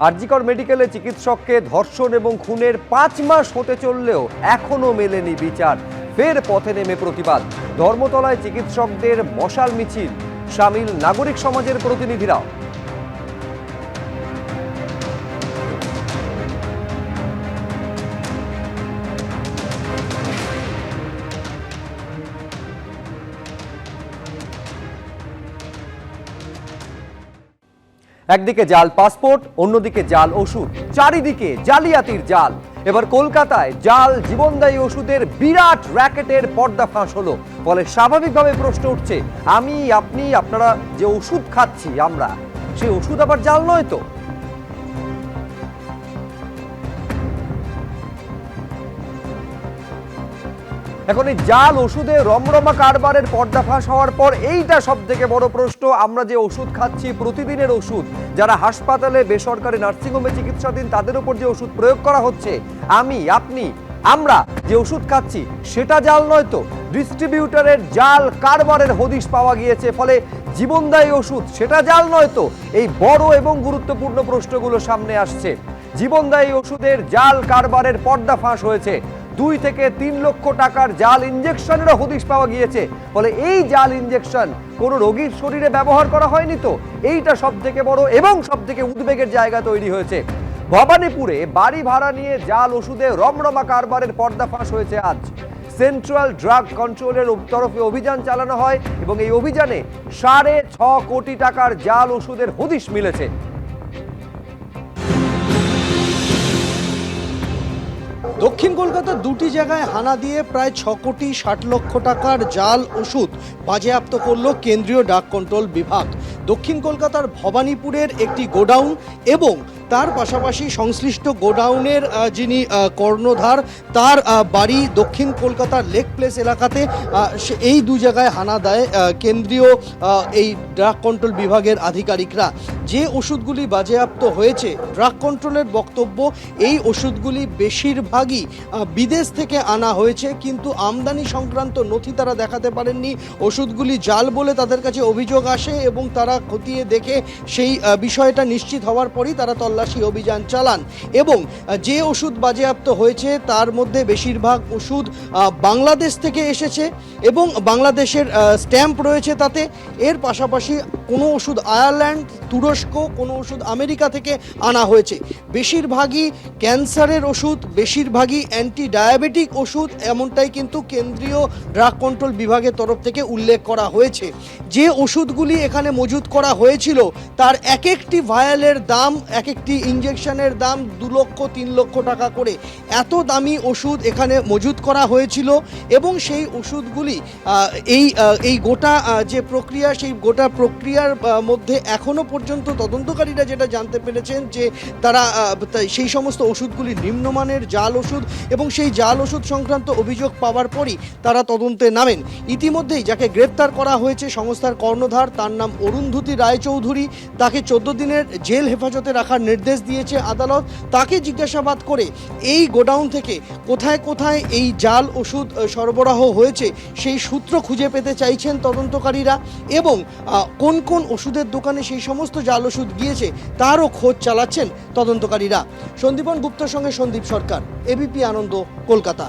আরজিকর মেডিকেলে চিকিৎসককে ধর্ষণ এবং খুনের 5 মাস হতে চললেও এখনো মেলেনি বিচার। ফের পথে নেমে প্রতিবাদ। ধর্মতলায় চিকিৎসকদের মশাল মিছিল, শামিল নাগরিক সমাজের প্রতিনিধিরাও। একদিকে জাল পাসপোর্ট, অন্যদিকে জাল ওষুধ, চারিদিকে জালিয়াতির জাল। এবার কলকাতায় জাল জীবনদায়ী ওষুধের বিরাট র্যাকেটের পর্দাফাঁস হলো। ফলে স্বাভাবিকভাবে প্রশ্ন উঠছে, আমি, আপনি, আপনারা যে ওষুধ খাচ্ছি আমরা, সেই ওষুধ আবার জাল নয় তো? এখন এই জাল ওষুধে রমরমা কারবারের পর্দাফাঁস হওয়ার পর এইটা সব থেকে বড় প্রশ্ন, আমরা যে ওষুধ খাচ্ছি প্রতিদিনের ওষুধ, যারা হাসপাতালে বেসরকারি নার্সিংহোমে চিকিৎসাধীন তাদের উপর যে ওষুধ প্রয়োগ করা হচ্ছে, আমি, আপনি, আমরা যে ওষুধ খাচ্ছি সেটা জাল নয় তো? ডিস্ট্রিবিউটরের জাল কারবারের হদিশ পাওয়া গিয়েছে। ফলে জীবনদায়ী ওষুধ সেটা জাল নয় তো? এই বড় এবং গুরুত্বপূর্ণ প্রশ্নগুলো সামনে আসছে। জীবনদায়ী ওষুধের জাল কারবারের পর্দাফাঁস হয়েছে। 2 থেকে 3 লক্ষ টাকার জাল ইনজেকশনেরও হদিশ পাওয়া গিয়েছে। ফলে এই জাল ইনজেকশন কোনো রোগীর শরীরে ব্যবহার করা হয়নি তো? এইটা সব থেকে বড় এবং সব থেকে উদ্বেগের জায়গা তৈরি হয়েছে। ভবানীপুরে বাড়ি ভাড়া নিয়ে জাল ওষুধে রমরমা কারবারের পর্দাফাঁস হয়েছে আজ। সেন্ট্রাল ড্রাগ কন্ট্রোলের তরফে অভিযান চালানো হয় এবং এই অভিযানে 6.5 কোটি টাকার জাল ওষুধের হদিশ মিলেছে। দক্ষিণ কলকাতার 2টি জায়গায় হানা দিয়ে প্রায় 6 কোটি 60 লক্ষ টাকার জাল ওষুধ বাজেয়াপ্ত করল কেন্দ্রীয় ড্রাগ কন্ট্রোল বিভাগ। দক্ষিণ কলকাতার ভবানীপুরের একটি গোডাউন এবং তার পাশাপাশি সংশ্লিষ্ট গোডাউনের যিনি কর্ণধার, তার বাড়ি দক্ষিণ কলকাতার লেক প্লেস এলাকাতে, এই 2 জায়গায় হানা দেয় কেন্দ্রীয় এই ড্রাগ কন্ট্রোল বিভাগের আধিকারিকরা। যে ওষুধগুলি বাজেয়াপ্ত হয়েছে, ড্রাগ কন্ট্রোলের বক্তব্য এই ওষুধগুলি বেশিরভাগই বিদেশ থেকে আনা হয়েছে, কিন্তু আমদানি সংক্রান্ত নথি তারা দেখাতে পারেননি। ওষুধগুলি জাল বলে তাদের কাছে অভিযোগ আসে এবং তারা খতিয়ে দেখে সেই বিষয়টা নিশ্চিত হওয়ার পরই তারা তল্লাশি অভিযান চালান। এবং যে ওষুধ বাজেয়াপ্ত হয়েছে তার মধ্যে বেশিরভাগ ওষুধ বাংলাদেশ থেকে এসেছে এবং বাংলাদেশের স্ট্যাম্প রয়েছে তাতে। এর পাশাপাশি কোনো ওষুধ আয়ারল্যান্ড, তুরস্ক, কোনো ওষুধ আমেরিকা থেকে আনা হয়েছে। বেশিরভাগই ক্যান্সারের ওষুধ, বেশিরভাগই অ্যান্টি ডায়াবেটিক ওষুধ, এমনটাই কিন্তু কেন্দ্রীয় ড্রাগ কন্ট্রোল বিভাগের তরফ থেকে উল্লেখ করা হয়েছে। যে ওষুধগুলি এখানে মজুত করা হয়েছিল তার এক একটি ভায়ালের দাম, এক একটি ইঞ্জেকশনের দাম 2 লক্ষ 3 লক্ষ টাকা করে। এত দামি ওষুধ এখানে মজুত করা হয়েছিল এবং সেই ওষুধগুলি এই গোটা যে প্রক্রিয়া, সেই গোটা প্রক্রিয়ার মধ্যে এখনও পর্যন্ত তদন্তকারীরা যেটা জানতে পেরেছেন যে তারা সেই সমস্ত ওষুধগুলি নিম্নমানের জাল ওষুধ এবং সেই জাল ওষুধ সংক্রান্ত অভিযোগ পাওয়ার পরই তারা তদন্তে নামেন। ইতিমধ্যেই যাকে গ্রেপ্তার করা হয়েছে সংস্থার কর্ণধার, তার নাম অরুন্ধতী রায়চৌধুরী। তাকে 14 দিনের জেল হেফাজতে রাখার নির্দেশ দিয়েছে আদালত। তাকে জিজ্ঞাসাবাদ করে এই গোডাউন থেকে কোথায় কোথায় এই জাল ওষুধ সরবরাহ হয়েছে সেই সূত্র খুঁজে পেতে চাইছেন তদন্তকারীরা এবং কোন কোন ওষুধের দোকানে সেই সমস্ত জাল ওষুধ গিয়েছে তারও খোঁজ চালাচ্ছেন তদন্তকারীরা। সন্দীপন গুপ্তর সঙ্গে সন্দীপ সরকার, এবিপি আনন্দ, কলকাতা।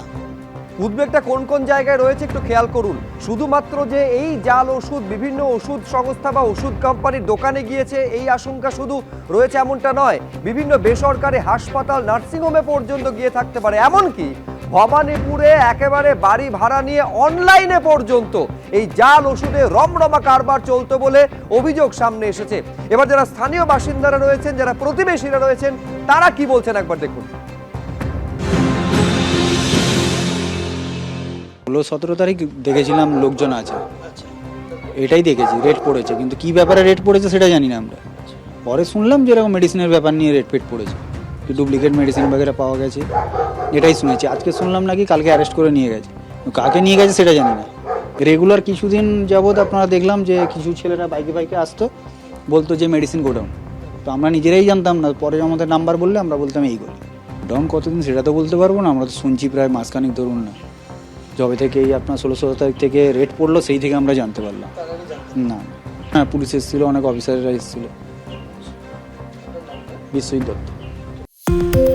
উদ্বেগটা কোন কোন জায়গায় রয়েছে একটু খেয়াল করুন। শুধুমাত্র যে এই জাল ওষুধ বিভিন্ন ওষুধ সংস্থা বা ওষুধ কোম্পানির দোকানে গিয়েছে এই আশঙ্কা শুধু রয়েছে এমনটা নয়, বিভিন্ন বেসরকারি হাসপাতাল, নার্সিংহোমে পর্যন্ত গিয়ে থাকতে পারে। এমনকি ভবানীপুরে একেবারে বাড়ি ভাড়া নিয়ে অনলাইনে পর্যন্ত এই জাল ওষুধে রমরমা কারবার চলতো বলে অভিযোগ সামনে এসেছে। এবার যারা স্থানীয় বাসিন্দারা রয়েছেন, যারা প্রতিবেশীরা রয়েছেন, তারা কি বলছেন একবার দেখুন। 16-17 তারিখ দেখেছিলাম লোকজন আছে, এটাই দেখেছি রেট পড়েছে, কিন্তু কি ব্যাপারে রেট পড়েছে সেটা জানি না আমরা। পরে শুনলাম যে এরকম মেডিসিনের ব্যাপার নিয়ে রেট ফেট পড়েছে, ডুপ্লিকেট মেডিসিন বগেরা পাওয়া গেছে, এটাই শুনেছি। আজকে শুনলাম নাকি কালকে অ্যারেস্ট করে নিয়ে গেছে, কাকে নিয়ে গেছে সেটা জানি না। রেগুলার কিছুদিন যাবৎ আপনারা দেখলাম যে কিছু ছেলেরা বাইকে আসতো, বলতো যে মেডিসিন গোডাউন, তো আমরা নিজেরাই জানতাম না। পরে আমাদের নাম্বার বললে আমরা বলতাম এই করে। ডাউন কতদিন সেটা তো বলতে পারবো না, আমরা তো শুনছি প্রায় মাসখানিক ধরুন না, যবে থেকে এই আপনার 16-17 তারিখ থেকে রেট পড়লো সেই থেকে আমরা জানতে পারলাম। না, হ্যাঁ পুলিশ এসেছিলো, অনেক অফিসাররা এসেছিলো। বিশ্বজিৎ দত্ত।